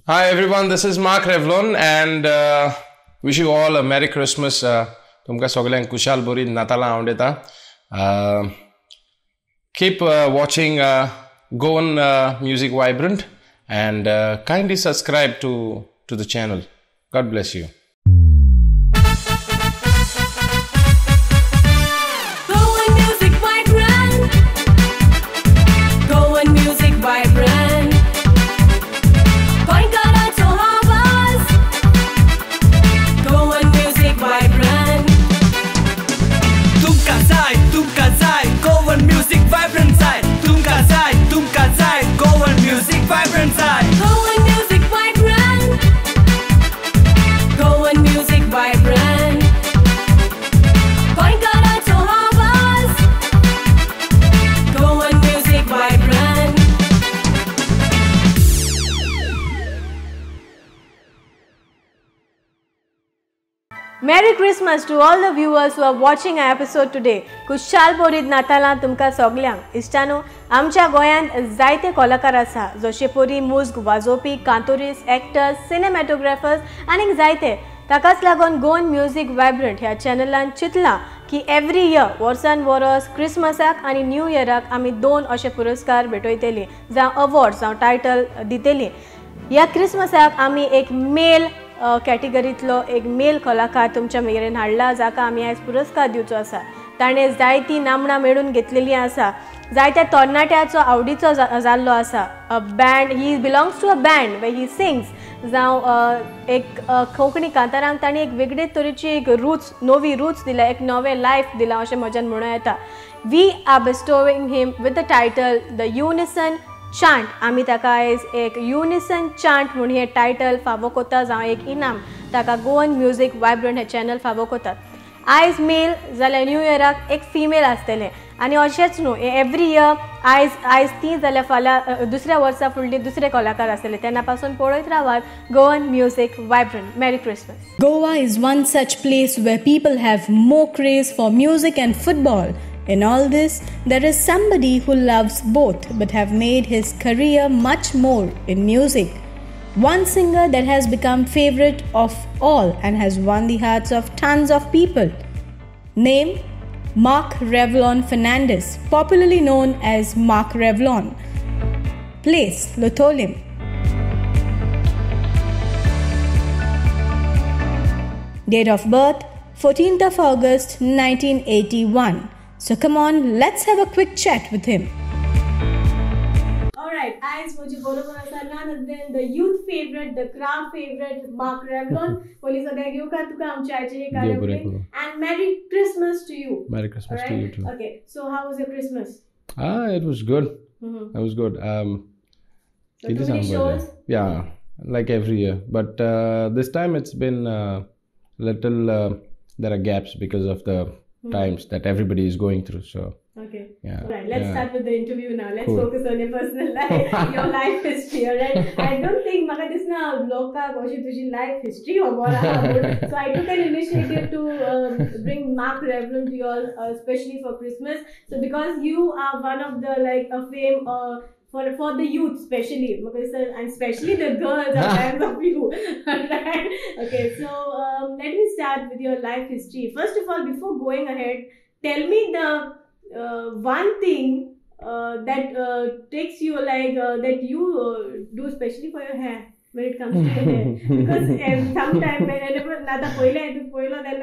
Hi everyone, this is Mark Revlon and wish you all a Merry Christmas. तुमका सगळ्यांक कुशाल बरी नातालां आवडेता. Keep watching Goan Music Vibrant and kindly subscribe to the channel. God bless you. Goan Music Vibrant. Goan Music Vibrant. Goan Music Vibrant. तुमका जाय Goan Music Vibrant जाय. तुमका जाय Goan Music Vibrant जाय. Goan Music Vibrant. Goan Music Vibrant. Koinkara to Havas. Goan Music Vibrant. Merry Christmas to all the viewers who are watching our episode today. Khushal बोरीत नातालां तुमकां सगल्यांक. इश्टानो, आमच्या गोंयांत जायते कलाकार आसा जशे परी मुज्ग वाजोवपी, कांतोरीस, एक्टर्स, सिनेमॅटोग्राफर्स आनी जायते. ताकाच लागून गोवन म्युझिक वायब्रंट ह्या चॅनलान चिंतलां की एवरी इयर वर्सान वर्स क्रिसमसाक आनी न्यू इयराक आमी 2 अशे पुरस्कार भेटयतली जावं अवॉर्ड्स जावं टायटल दितली. ह्या क्रिसमसाक आमी एक मेल कॅटेगरींतलो एक मेल कलाकार तुमच्या मेरेन हाडला जाका आमी आयज पुरस्कार दिवचो आसा. ताणें जायतीं नामणां मेळून घेतलेलीं आसा. जायत्या तरणाट्याचो आवडीचो जाल्लो आसा. A band he belongs to a band where he sings जावं एक कोंकणी कांतारांक ताणें एक वेगळे तरेची एक नवी रूट्स दिल्या, एक नवें लायफ दिलां अशें म्हज्यान म्हणूं येता. We are bestowing him with the title the unison chant. आमी ताका आयज एक युनिसन चांट म्हणून हें टायटल फावो कोता जावं एक इनाम ताका गोवन म्युझिक वायब्रंट हें चॅनल फावो कोतात. आयज मेल जाल्यार न्यू इयराक एक फिमेल आसतलें आनी अशेंच न्हू एवरी इयर आयज ती जाल्यार फाल्यां दुसऱ्या वर्सा फुडली दुसरे कलाकार आसतले. तेन्ना पासून पळयत रावात गोवन म्युझिक वायब्रंट. मेरी Christmas. Goa is one such place where people have more craze for music and football. In all this, there is somebody who loves both but have made his career much more in music. One singer that has become favorite of all and has won the hearts of tons of people. Name: Mark Revlon Fernandez, popularly known as Mark Revlon. Place: Lotholim. Date of birth: 14th of August 1981. So come on, let's have a quick chat with him. Alright, आयज म्हजे बरोबर आसा none other than the youth favorite, the crowd favorite, Mark Revlon. Police सगळ्यांक येवकार तुका आमच्या आयचे हे कार्यावळीन. And Merry Christmas to you. Merry Christmas to you too. Okay, so how was your Christmas? It was good. It was good. So too many shows? Yeah, like every year. But this time it's been little. There are gaps because of the times that everybody is going through. So okay. Yeah. Right. Let's start with the interview now. Let's Cool. focus on your personal life, your life history. Alright. I don't think maka this na loka goshi tuji life history or more. So I took an initiative to bring Mark Revlon to you all, especially for Christmas. So because you are one of the like a fame for the youth especially, because and especially the girls are fans of you. Right? Okay, so let me start with your life history. First of all, before going ahead, tell me the one thing that takes you like that you do especially for your hair when it comes to the hair. Because sometimes whenever nada poila then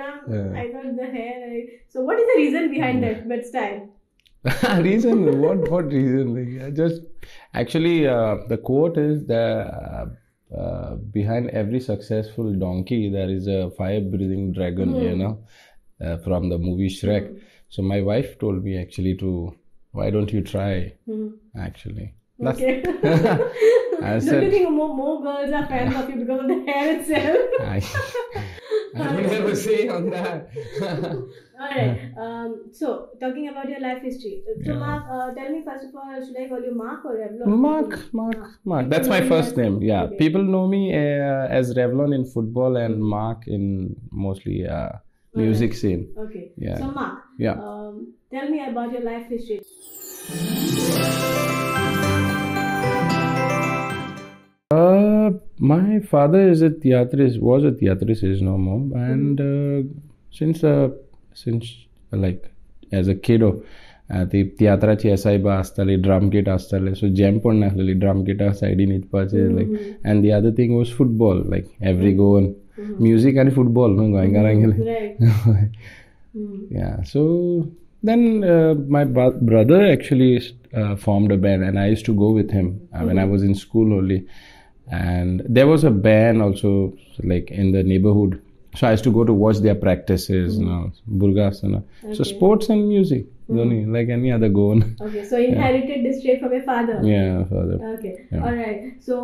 I thought the hair. So what is the reason behind that style? Reason? What reason? Like, I just actually the quote is that behind every successful donkey there is a fire-breathing dragon. You know, from the movie Shrek. So my wife told me actually why don't you try? Actually, Okay. I said, don't you think more girls are fans of you because of the hair itself? I will never say on that. Alright. So talking about your life history. So Yeah. Mark, tell me first of all, should I call you Mark or Revlon? Mark. That's my first name. Yeah. Okay. People know me as Revlon in football and Mark in mostly music scene. Okay. Yeah. So Mark. Yeah. Tell me about your life history. My father is a theatrist, was a theatrist, is no more. And since like as a kid, ती तियात्राची असायबा आसताली, drum kit आसताले, सो jam पण नासलेली, drum किटा सायडीन न्हिदपाचे लायक. And the other thing was football, like every Goan music आनी football न्हू गोंयकारांक गेले. Yeah, so then my brother actually formed a band, and I used to go with him when I was in school only. And there was a band also like in the neighborhood, so I used to go to watch their practices, burgas and so sports and music, like any other goan. Okay, so inherited this trait from your father. Yeah, father. Okay, Yeah. all right. So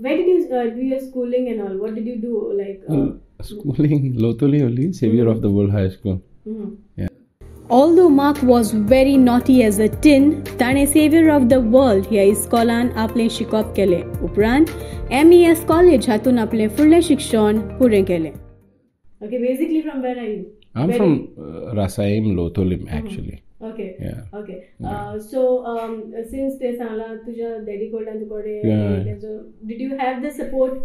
where did you do your schooling and all? What did you do? Like Schooling locally only, Savior of the World High School. Yeah. Although Mark was very naughty as a teen, ताणे Savior of the World ह्या इस्कॉलान आपलें शिकप केलें. उपरांत MES college हातून आपलें फुडलें शिक्षण पुरें केलें. okay, basically from where are you? I'm from Rasaim, Lotholim actually. Okay. Yeah. Okay. So since ते सांगला तुझ्या डॅडी कडल्यान तुकडे, Yeah. so did you have the support,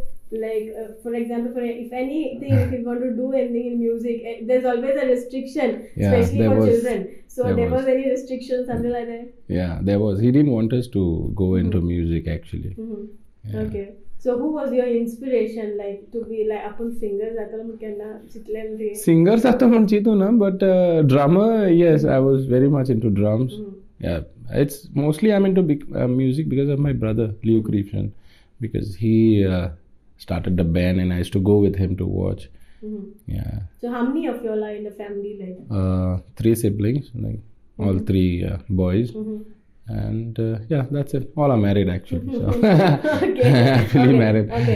like for example, for if anything, if you want to do anything in music, there's always a restriction, Yeah, especially there for was- children. So there there was. was any restriction, something like that? Yeah, there was. He didn't want us to go into music actually. Yeah. Okay. So who was your inspiration, like to be like आपण singer जातालो म्हण केन्ना चिंतलें B? Singer जाता म्हण चिंतू ना, but drummer, yes, I was very much into drums. Yeah, it's mostly I'm into music because of my brother Leo Krishnan, because he started the band and I used to go with him to watch. Yeah. So how many of you all are in the family, like? 3 siblings, like all 3 boys. And yeah, that's it. All are married actually. So Okay. happily Okay. married. Okay.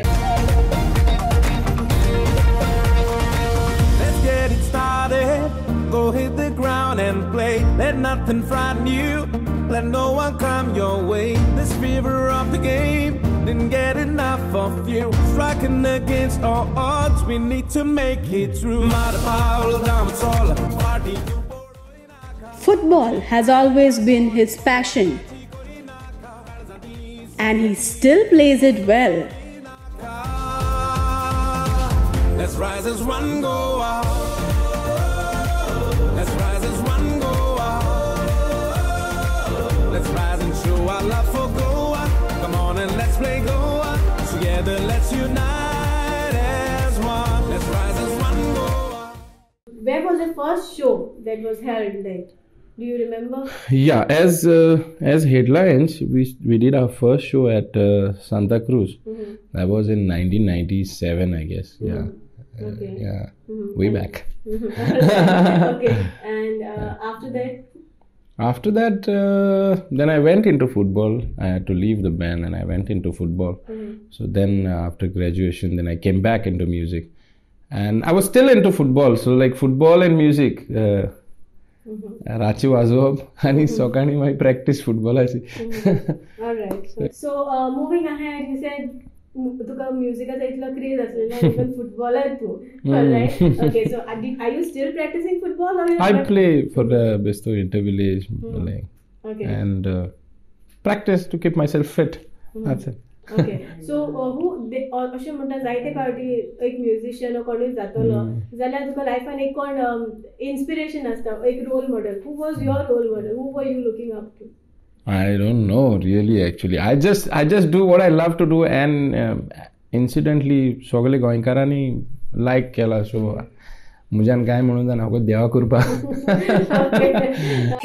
Let's get it started. Go hit the ground and play. Let nothing frighten you. Let no one come your way. This fever of the game didn't get enough of you. Striking against all odds, we need to make it through. Mada Paul, Damasola, party. Football has always been his passion, and he still plays it well. Let's rise as one, go out. Let's rise as one, go out. Let's rise and show our love for Goa. Come on and let's play Goa. Together let's unite as one. Let's rise as one, go out. Where was the first show that was held, like? Do you remember? Yeah, as Headlines, we did our first show at Santa Cruz. That was in 1997, I guess. Yeah. Okay. Yeah. Way back. Okay. And after that? After that, then I went into football. I had to leave the band and I went into football. So then after graduation, then I came back into music. And I was still into football. So like football and music. रातची वाजोवप आनी सकाळी मागीर practice फुटबॉलाची. All right. So moving ahead, you said तुका म्युझिकाचा इतलो craze असलेला आणि पण footballer तू. Right? Okay. So are you still practicing football or? I play for the Besto Intervillage, like, Okay. and practice to keep myself fit. That's it. Okay. So अशें म्हणटा जायते फावटी एक म्युझिशियन कोणूय जातलो जाल्यार तुका लायफान एक कोण इन्स्पिरेशन आसता, एक role model. Who was your role model? Who were you looking up to? I don't know really actually. I just do what I love to do, and incidentally सगळे गोंयकारांनी लायक केला, सो म्हज्यान कांय म्हणून जायना, हांव देवा कृपा.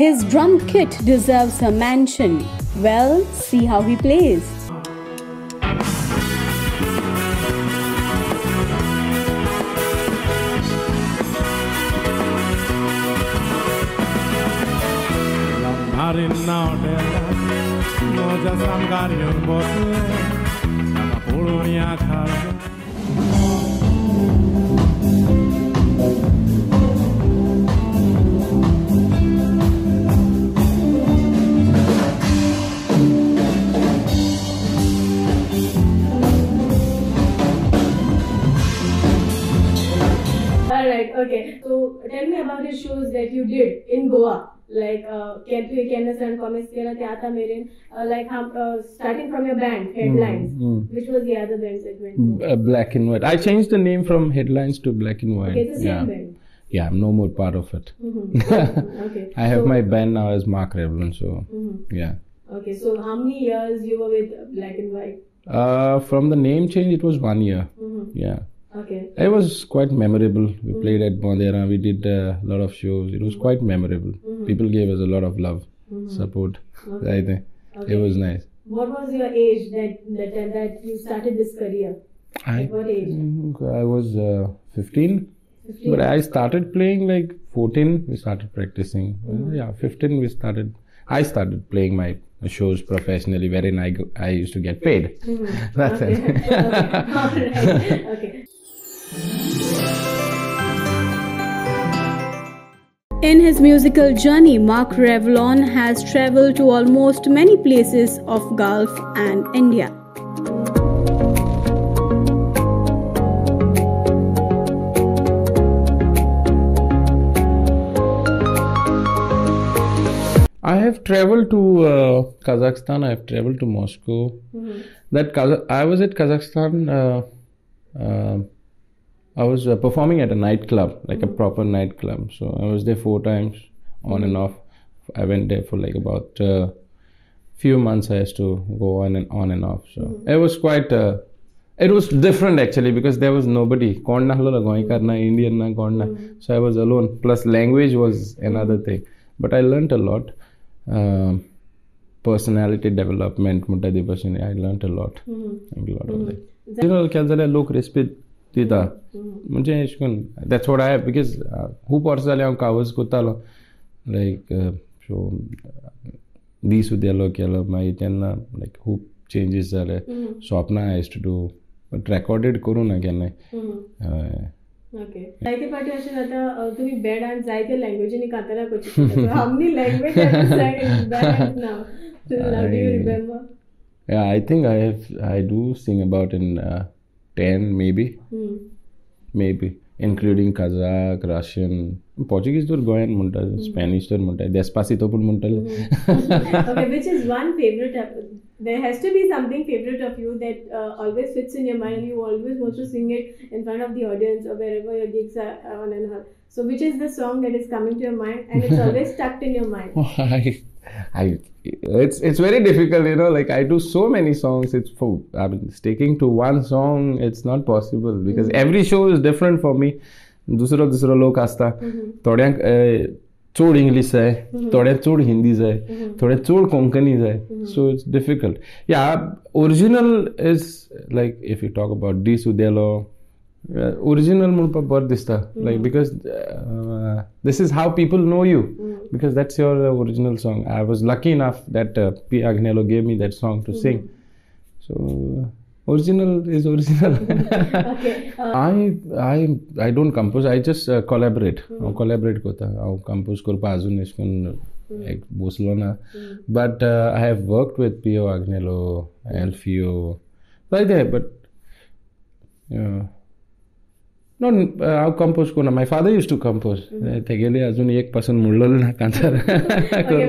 His drum kit deserves a mention. Well, see how he plays. Marina della noja samgario bosne na polonia kharga. All right. Okay. So tell me about the shows that you did in Goa. like केन्ना सण comics केला ते आता मेरेन like starting from your band Headlines, which was the other band segment? Black and White. I changed the name from Headlines to Black and White. Okay, it's the same band. Yeah, I'm no more part of it. Okay. I have my band now as Mark Revlon, so yeah. Okay, so how many years you were with Black and White? From the name change, it was 1 year. Yeah. Okay. It was quite memorable. We played at Bandera. We did a lot of shows. It was quite memorable. People gave us a lot of love, support. Okay. I think it was nice. What was your age that you started this career? At what age? I was 15. 15. But I started playing like 14. We started practicing. Yeah, 15 I started playing my shows professionally, wherein I used to get paid. That's Okay. it. Alright. Okay. In his musical journey, Mark Revlon has traveled to almost many places of Gulf and India. I have traveled to Kazakhstan. I have traveled to Moscow. I was at Kazakhstan. I was performing at a nightclub, like a proper nightclub. So I was there 4 times, on and off. I went there for like about few months. I used to go on and off. So it was quite. It was different actually because there was nobody. Indian, so I was alone. Plus language was another thing. But I learned a lot. Personality development, I learned a lot. Of that. Look, respect. That's what I have because who personally covers kutalo like so these like who changes swapna I used to do but recorded corona again. Okay. जायते party अशें जाता तुम्ही बँडान जायते लँग्वेजींनी कांतारा करची how many language have you sang in band now? Till now, do you remember? Yeah, I think I do sing about in 10 maybe including Kazakh, Russian, Portuguese तर गोंयान म्हणटा, Spanish तर म्हणटा, Despacito पण म्हणटा. Okay, which is one favorite? There has to be something favorite of you that always fits in your mind. You always want to sing it in front of the audience or wherever your gigs are on and on. So, which is the song that is coming to your mind and it's always stuck in your mind? It's very difficult, you know. Like I do so many songs. Sticking to one song, it's not possible because every show is different for me. दुसरो लोक आसता. थोड्यांक चड English जाय, थोड्यांक चड हिंदी जाय, थोड्यांक चड कोंकणी जाय. So it's difficult. Yeah, original is like if you talk about D. Sudelo, original म्हणपाक बरें दिसता. Like because this is how people know you. Because that's your original song. I was lucky enough that P. Agnello gave me that song to sing. So original is original. Okay. I don't compose. I just collaborate. I collaborate kota. I compose korpa azun eshkon ek boslo na. But I have worked with P. Agnello, Alfio, like that. But no, I compose kona. My father used to compose. Tegele azun ek person mudlol na kantar. Okay,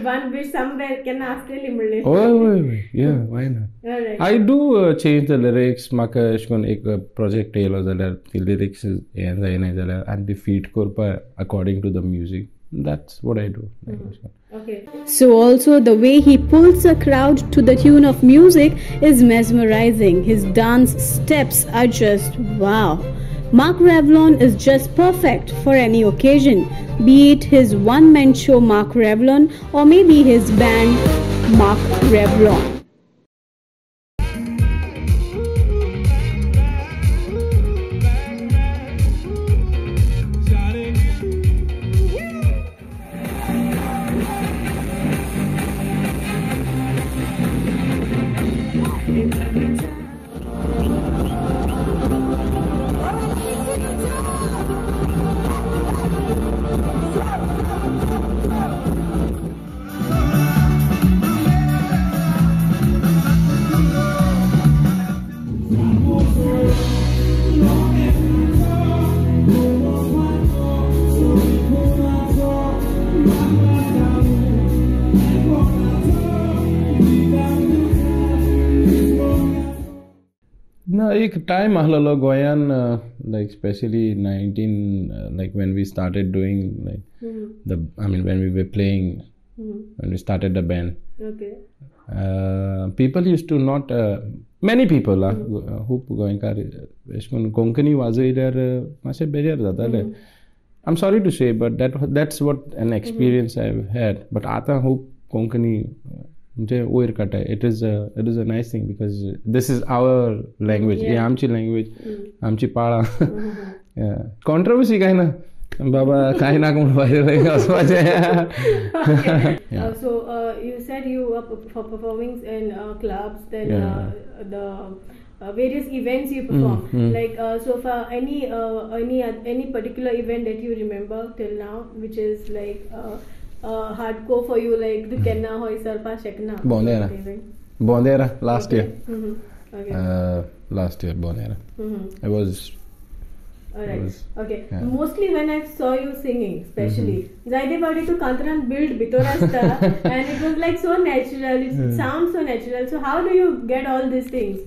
one wish somewhere can ask you. Oh, yeah, why not? Alright. I do change the lyrics. Maka eshkon ek project tail the lyrics and the feed korpa according to the music. That's what I do. Okay. So also the way he pulls a crowd to the tune of music is mesmerizing. His dance steps are just wow. Mark Revlon is just perfect for any occasion, be it his one-man show Mark Revlon or maybe his band Mark Revlon. No, एक time Alo गोयान like especially 19 like when we started doing like when we were playing when we started the band. Okay. People used to not many people who going car Konkani was there मासे बेजार जाता है. I'm sorry to say, but that's what an experience I've had. But आता हूँ Konkani मुझे ओयर कटा है. It is a nice thing because this is our language. ये आमची language, आमची पाळा. Controversy काय ना बाबा काय ना कोण पाहिजे असं वाटतं. So you said you were for performing in clubs, then the various events you perform. Like so for any particular event that you remember till now, which is like hardcore for you, like the Kenna Hoy Sarpa Shekna. Bondera last year. Okay. Last year Bondera. I was. Alright. Okay. Mostly when I saw you singing, especially, Zaide body to Kantaran build bitorasta, and it was like so natural. It sounds so natural. So how do you get all these things?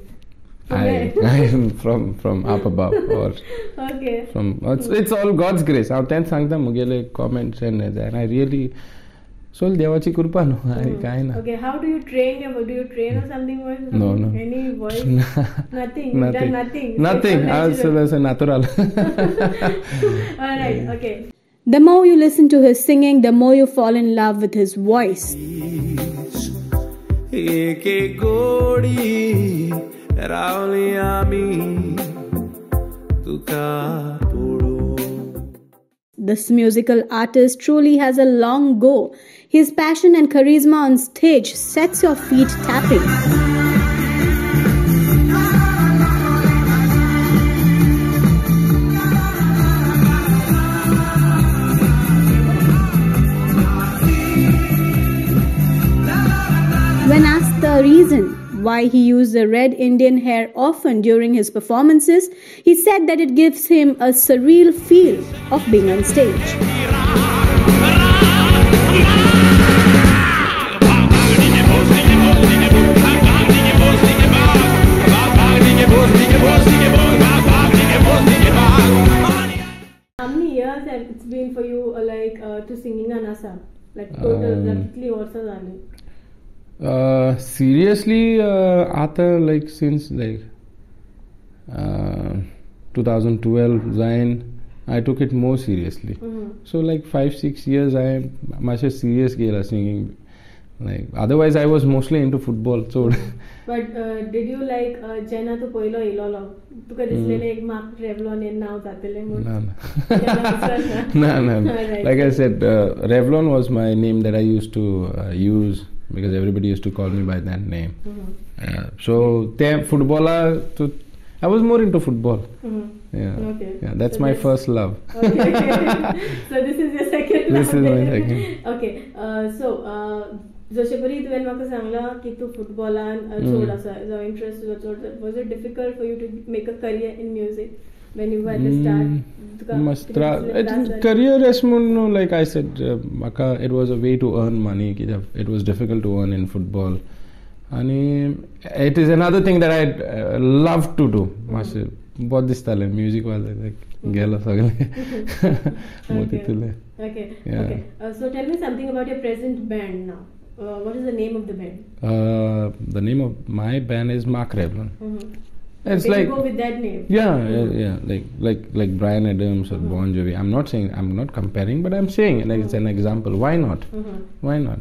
I am from up above or okay. From it's all God's grace. I'll tell Sangta Mugele comments and I really so devachi कृपा no काय ना. Okay, how do you train? Do you train or something? No. Any voice? Nothing. You've done nothing. Nothing. It's natural. All right. Okay. The more you listen to his singing, the more you fall in love with his voice. This musical artist truly has a long go. His passion and charisma on stage sets your feet tapping. When asked the reason why he used the red Indian hair often during his performances, he said that it gives him a surreal feel of being on stage. How many years have it's been for you to singing an Assam? Like total, practically what's seriously after like since like 2012 Zion I took it more seriously. So like 5-6 years I am much serious gala singing. Like otherwise I was mostly into football. So but did you like Jenna to poilo ilolo? Because this like Mark Revlon in now no. Like I said, Revlon was my name that I used to use because everybody used to call me by that name. So footballer, I was more into football. Yeah, that's my first love. Okay. So this is your second love. This is my second. Okay. Joshipuri, when you said that you football and interest, was it difficult for you to make a career in music when you were at the start? Career as like I said, it was a way to earn money. It was difficult to earn in football. And it is another thing that I love to do. बहुत this ताले music वाले like गेला सगले Okay. So tell me something about your present band now. What is the name of the band? The name of my band is Mark Revlon. It's Can like you go with that name? Yeah. Like Bryan Adams or Bon Jovi. I'm not comparing, but I'm saying like it's an example. Why not? Why not?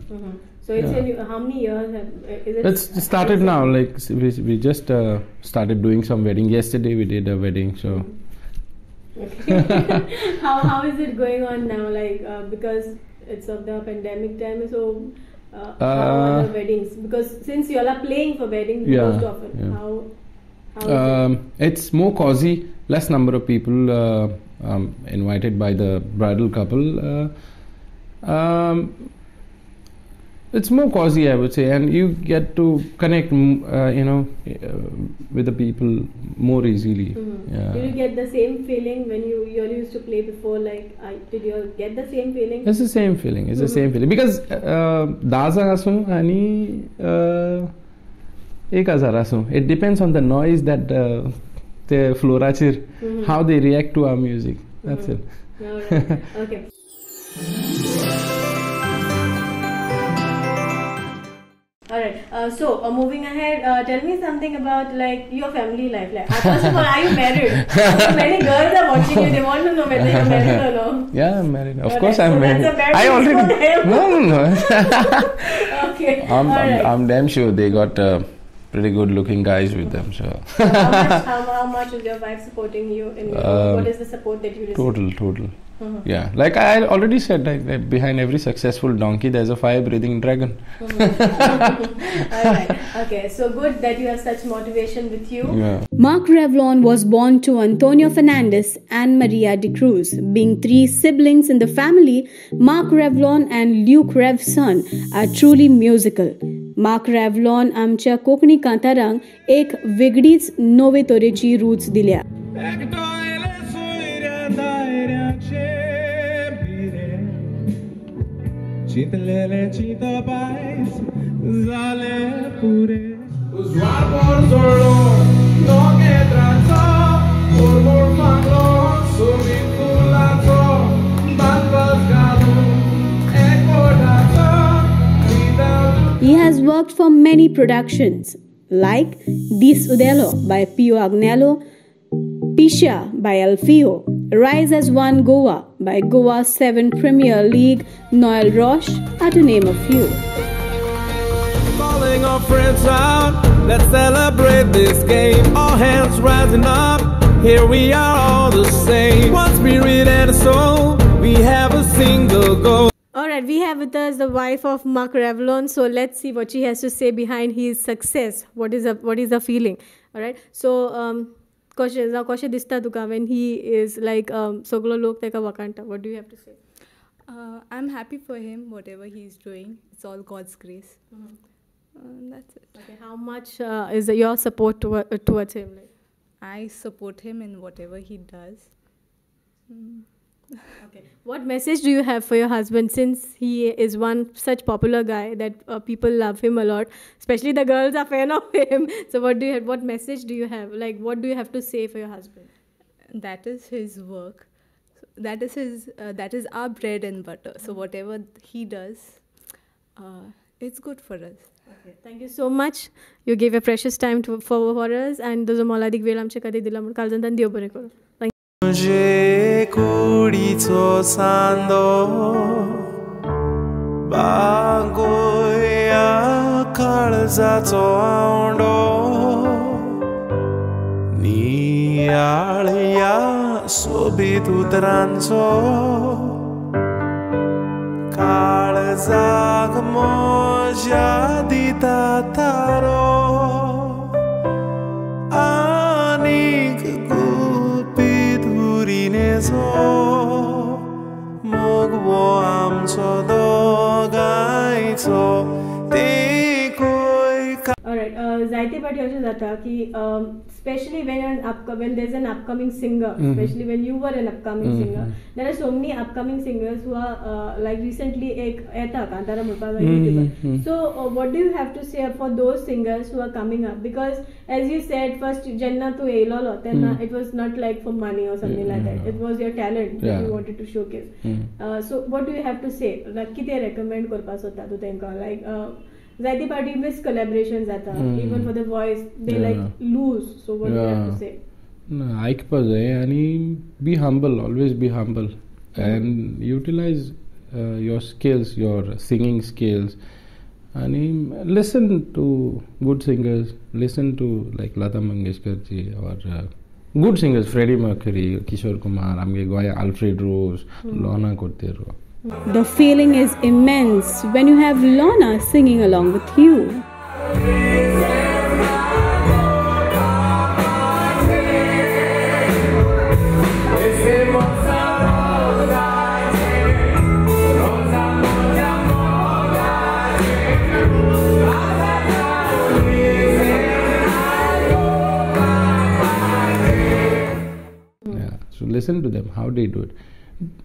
So it's how many years is it? It's started now. Like we just started doing some wedding. Yesterday we did a wedding. So okay. How is it going on now? Like because it's of the pandemic time, so how are the weddings? Because since you all are playing for weddings most often, how it's more cozy. Less number of people invited by the bridal couple. It's more cozy, I would say, and you get to connect, with the people more easily. Did you get the same feeling when you used to play before? Like, did you get the same feeling? It's the same feeling. It's the same feeling because Daza Asum ani 1000 आसूं. It depends on the noise that the floraचेर how they react to our music. That's it. Alright. Okay. Alright. So moving ahead, tell me something about like your family life. Like, first of all, are you married? So many girls are watching you. They want to know whether you're married or no. Yeah, I'm married. Of Alright, course, I'm so married. that's a bad I news already. for them. No. Okay. Alright. I'm damn sure they got pretty good-looking guys with them. So how much is your wife supporting you? In what is the support that you receive? total. Yeah, like I already said, like behind every successful donkey, there's a fire-breathing dragon. Alright. Okay. So good that you have such motivation with you. Yeah. Mark Revlon was born to Antonio Fernandez and Maria de Cruz. Being 3 siblings in the family, Mark Revlon and Luke Rev's son are truly musical. Mark Revlon आमच्या कोंकणी कांतारांक एक वेगळीच नवे तरेची रूच दिल्या. Chitlele chita pais zale pure Uzwar por zolo no que trazo por maglo subitulazo bandas gadu ekodazo He has worked for many productions like Dis Udelo by Pio Agnello, Pisha by Alfio, Rise as One Goa by Goa 7 Premier League, Noel Roche, are to name a few. Calling our friends out, let's celebrate this game. All hands rising up, here we are all the same. One spirit and a soul, we have a single goal. Alright, we have with us the wife of Mark Revlon. So let's see what she has to say behind his success. What is the feeling? Alright. So कशें दिसता तुका when he is like सगलो लोक तेका वकांटा? What do you have to say? I'm happy for him, whatever he's doing. It's all God's grace. That's it. Okay, how much is your support towards him? Like? I support him in whatever he does. Okay. What message do you have for your husband, since he is one such popular guy that people love him a lot, especially the girls are fan of him? So what message do you have? Like, what do you have to say for your husband? That is his work. That is our bread and butter. So whatever he does, it's good for us. Okay. Thank you so much. You gave your precious time for us, and तुझो मोलादीक वेळ आमचे खातीर दिला म्हणून काळजांतल्यान देव बरें करूं. तुझे कुडीचो सांदो बागोया काळजाचो आवडो नियाळया सोबीत उतरांचो काळजाक मोज्या दिता तारो आनीक मोगवो आमचो दोगांयचो Alright, जायते फावटी अशें जाता की especially when there's an upcoming singer, especially when you were an upcoming singer, there are so many upcoming singers who are like recently eta Kantara Mulpaga YouTuber. So what do you have to say for those singers who are coming up? Because as you said, first Janna to Eilolo, then it was not like for money or something like that. It was your talent that you wanted to showcase. So what do you have to say? Like कितें recommend करपाक सोदता तूं तेंकां? Like जायती party miss collaboration जाता, even for the voice they like lose. So what do you have to say? ऐकपा जाय आनी be humble, always be humble and utilize your skills, your singing skills, and listen to good singers, listen to like Lata Mangeshkar ji or good singers, Freddie Mercury, Kishore Kumar, amge goya Alfred Rose, Lorna Cortero. The feeling is immense when you have Lorna singing along with you. So listen to them, how they do it.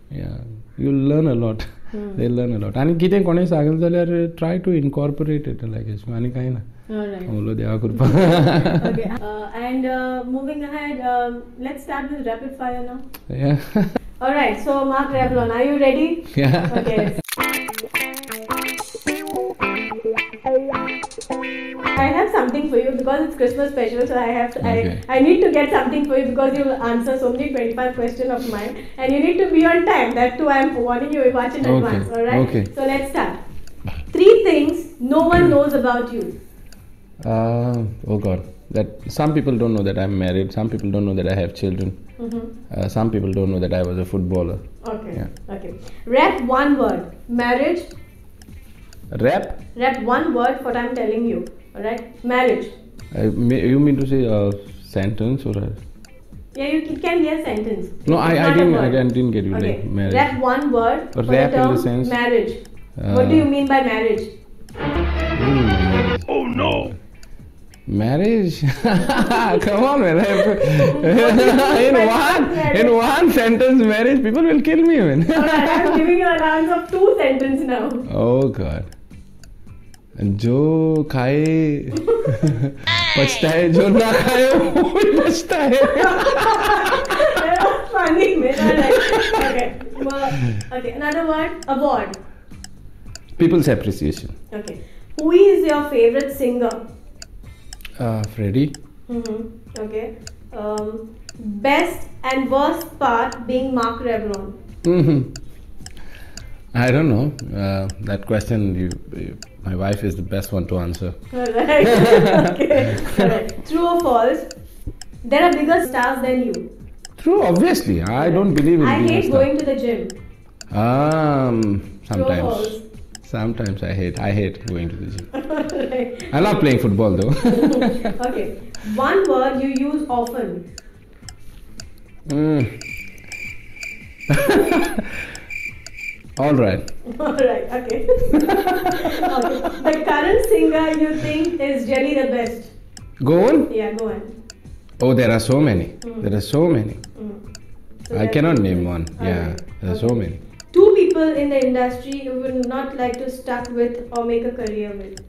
Yeah, you'll learn a lot. They'll learn a lot. And कितें कोणें सांगलें जाल्यार try to incorporate it like this. आनी कांय ना. All right. Bolo deva kurpa. Okay. And moving ahead, let's start with rapid fire now. Yeah. All right. So Mark Revlon, are you ready? Yeah. Okay. I have something for you because it's Christmas special, so I have to. Okay. I need to get something for you because you will answer so many 25 questions of mine, and you need to be on time. That too, I am warning you. Watch in Okay. advance. All right. Okay. So let's start. 3 things no one knows about you. Oh God. That some people don't know that I'm married. Some people don't know that I have children. Some people don't know that I was a footballer. Okay. Yeah. Okay. Rap one word. Marriage. Rap? Rap one word for what I'm telling you. Alright? Marriage. You mean to say a sentence or a... Yeah, it can be a sentence. No, It's I not a didn't. word. I didn't get you. Okay. Like marriage. Rap one word for Rap the in term the sense- marriage. What do you mean by marriage? Oh no. Marriage? Come on, man. in one sentence, marriage. People will kill me, man. Alright, I'm giving you a round of 2 sentences now. Oh God. जो खाए पछताए, जो ना खाए वो भी पछताए. Funny, man. Alright. Okay. Okay. Another word. Award. People's appreciation. Okay. Who is your favorite singer? Freddie. Okay. Best and worst part being Mark Revlon. I don't know. That question, my wife is the best one to answer. Alright. Okay. Alright. True or false? There are bigger stars than you. True, obviously. I don't believe in I being a hate star. going to the gym. Sometimes. false? Sometimes I hate going to the gym. Right. I love playing football though. Okay. One word you use often. All right. Alright. Okay. Okay. The current singer you think is really the best? Go on. Yeah, go on. Oh, there are so many. There are so many. So I that's cannot it. name one. Yeah, Alright. there are so many. 2 people in the industry you would not like to stuck with or make a career with.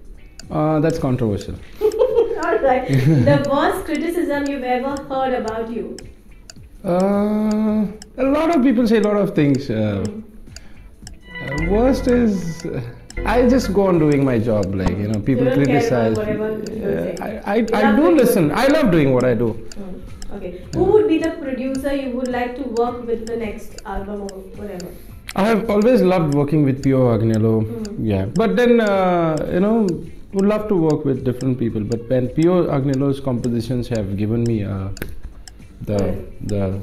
That's controversial. Alright. The worst criticism you've ever heard about you. A lot of people say a lot of things. Worst is I just go on doing my job. Like people You don't care criticize. about whatever people say. I You love do doing listen. I love doing what I do. Okay. Who would be the producer you would like to work with the next album or whatever? I have always loved working with Pio Agnello. Yeah, but then would love to work with different people. But when Pio Agnello's compositions have given me the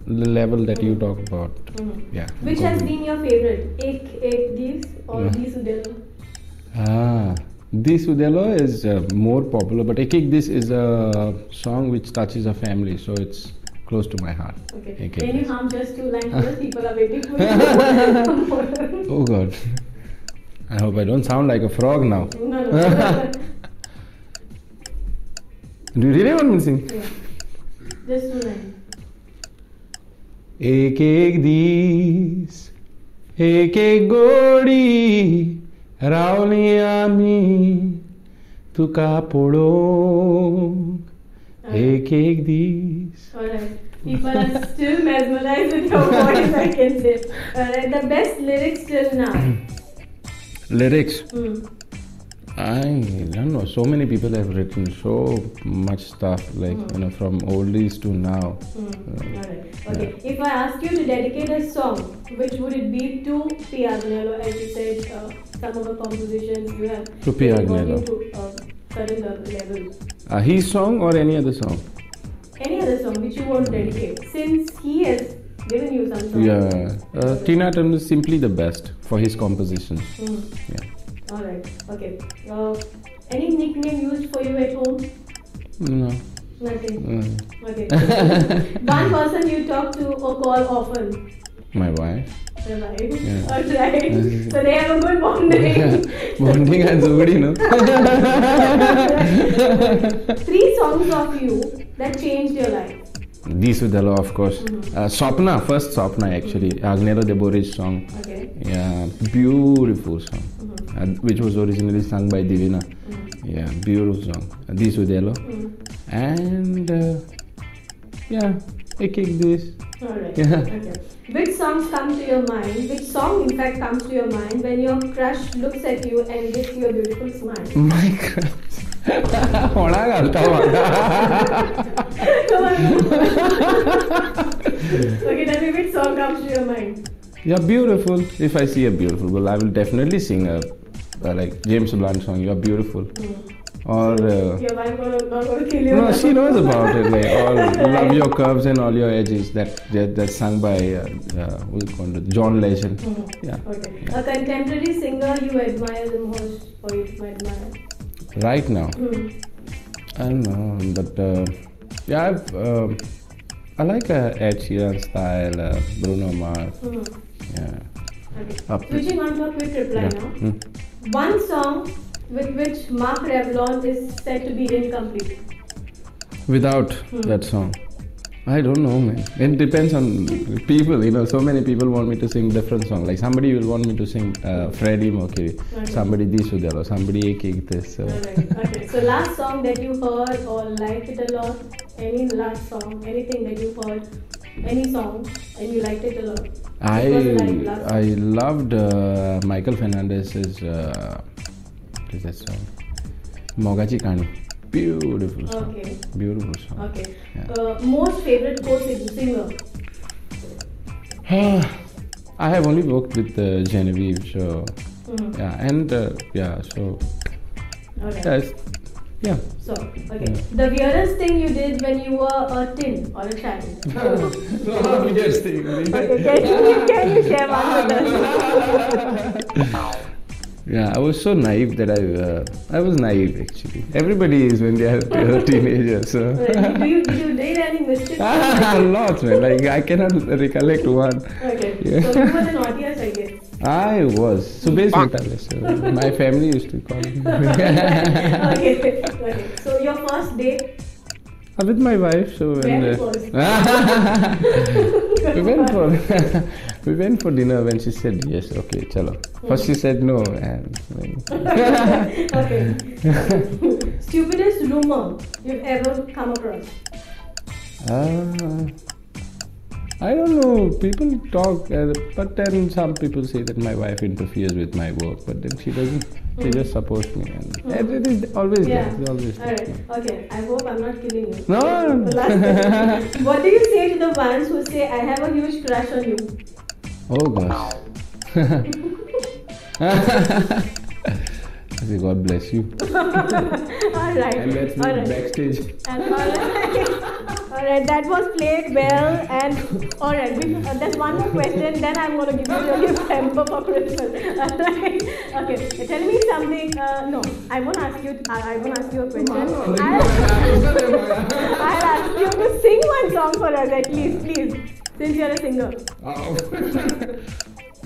level that you talk about. Yeah. Which has been your favorite? Ek Dis or Di Sudelo? This Udelo is more popular, but Ek This is a song which touches a family, so it's close to my heart. Okay. Ek Can you Dis. hum just 2 lines first? People are waiting for you. Oh God. I hope I don't sound like a frog now. No. Do you really want me to sing? Yeah. Just 2 lines. एक एक दीस एक एक गोडी रावली आम्ही तुका पळोवंक एक एक दीस. Alright. People are still mesmerized with your voice, I can say. Alright. The best lyrics till now. Lyrics. I don't know. So many people have written so much stuff, like from oldies to now. Alright. Okay. If I ask you to dedicate a song, which would it be to P. Agnello? As you said, some of the compositions you have To P. Agnello. to certain levels. His song or any other song? Any other song which you want to dedicate, since he has given you some songs. Yeah. Tina Turner is simply the best for his compositions. Yeah. Alright. Okay. Any nickname used for you at home? No. Nothing. Okay. Mm. One person you talk to or call often? My wife. Your wife. Yeah. Alright. So they have a good bonding. Bonding and Zugadi, no? 3 songs of you that changed your life. Di Sudelo, of course. Swapna, first Swapna actually. Agnello Deboris song. Okay. Yeah, beautiful song. Which was originally sung by Divina. Yeah, beautiful song. This Udelo. And yeah, I kick this. Alright. Yeah. Okay. Which songs come to your mind? Which song, in fact, comes to your mind when your crush looks at you and gives you a beautiful smile? My God. होना घालता होगा. Okay, tell me which song comes to your mind? You're beautiful. If I see a beautiful girl, I will definitely sing a like James Blunt song. You're beautiful. Or Your wife not gonna kill you. no, she knows about it. Like or love your curves and all your edges. That's sung by who's it called? John Legend. Yeah. Okay. A contemporary singer you admire the most, or you admire? Right now, I don't know, but yeah, I like Ed Sheeran style, Bruno Mars. Yeah. Okay. Up. Switching on to a quick reply Yeah. now. One song with which Mark Revlon is said to be incomplete. Without that song, I don't know, man. It depends on people, you know. So many people want me to sing different songs. Like somebody will want me to sing Freddie Mercury, somebody this Udelo, somebody Ekik this. Alright. Okay. So last song that you heard or liked it a lot. Any last song, anything that you heard, any song and you liked it a lot. What was it like last I loved Michael Fernandez's what is that song? Mogachi Kani. Beautiful song. Okay. Beautiful song. Okay. Yeah. Most favorite singer. I have only worked with Genevieve, so yeah, and yeah, so Alright. yes, yeah. So, okay. The weirdest thing you did when you were a teen or a child? Okay, can you share one with us? Yeah, I was so naive that I was naive actually. Everybody is when they are teenagers. So. Did you did any mistakes? Lots, man. Like I cannot recollect one. Okay. Yeah. So you were the naughtiest, I guess. I was. So basically, my family used to call me. Okay. So your first date? With my wife. So when Where was? we went for dinner when she said yes. Okay, chalo. First she said no, and Okay. Stupidest rumor you've ever come across? I don't know. People talk, but then some people say that my wife interferes with my work, but then she doesn't. She just supports me, and it is always there. It's always there. Alright. Okay. I hope I'm not killing you. No. The last question. What do you say to the ones who say I have a huge crush on you? Oh gosh. I say God bless you. Alright. And let's meet Alright. backstage. Alright, that was played well. And alright, there's one more question. Then I'm going to give you a gift hamper for Christmas. Alright. Okay, tell me something. No, I won't ask you. I won't ask you a question. I'll ask you to sing one song for us at least, please. Since you're a singer.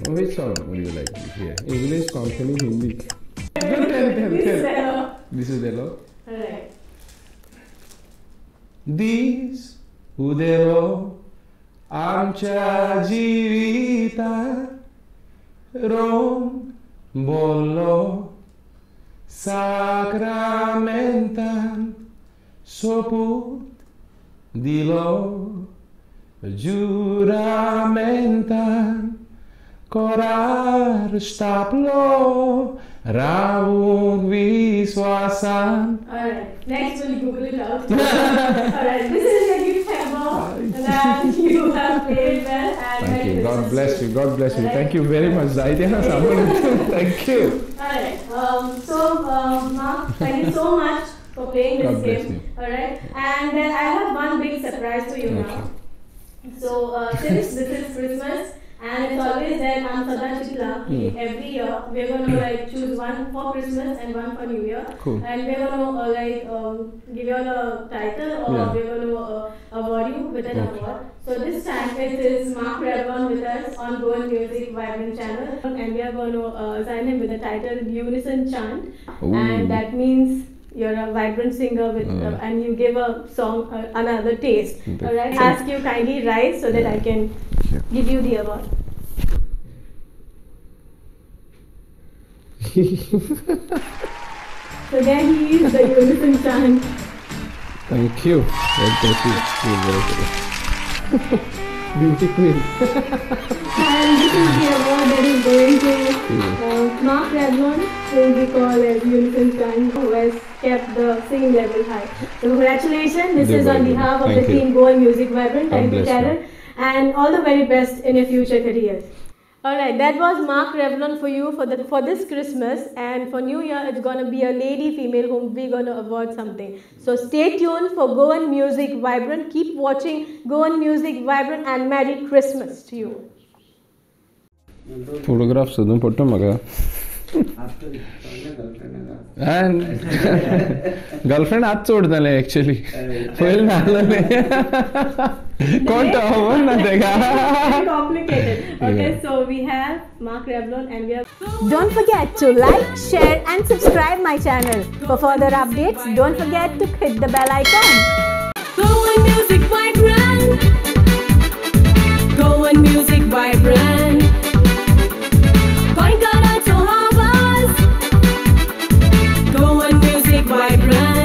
Which song would you like to hear? English, Konkani, Hindi. This is Udelo. Alright. This Udelo आमच्या जीवितात रोम बोललो साक्रामेंतान सोपूत दिलो juramentan korar staplo ravun viswasan. Alright, next we'll Google it out. Alright, this is your gift hamper that you have played well. And Thank you. God bless you. God bless you. Thank you very much, Zaidena. Thank you. Alright, Mark, thank you so much for playing this God bless game. you. Alright, and then I have one big surprise for you now. So, since this is Christmas, and it's always there on Sada Chitla, every year we're going to choose one for Christmas and one for New Year. Cool. And we're going to give you all a title, or we're going to award you with an award. So this time it is Mark Revlon with us on Goan Music Vibrant channel, and we are going to assign him with the title Unison Chant, and that means you're a vibrant singer with, and you give a song another taste. Alright, ask you kindly rise so that I can give you the award. So there he is, the Unison fan. Thank you. Beauty queen. And this is the award that is going to Mark Revlon, whom we call as Unison fan, who has kept the singing level high. So congratulations. This is on behalf of the Thank you. team Go and Music Vibrant. Thank you, bless you. Karen. And all the very best in your future careers. Alright, that was Mark Revlon for you for this Christmas, and for New Year it's gonna be a lady female whom we're gonna award something. So stay tuned for Go and Music Vibrant. Keep watching Go and Music Vibrant, and Merry Christmas to you. Photographs soon photo maga. And girlfriend आज सोडताले actually. पहिले नाले. कोणता हो ना देखा. Very complicated. Okay, so we have Mark Revlon, and we have. Don't forget to like, share, and subscribe my channel. For further updates, don't forget to hit the bell icon. Go and Music Vibrant. Go and Music Vibrant.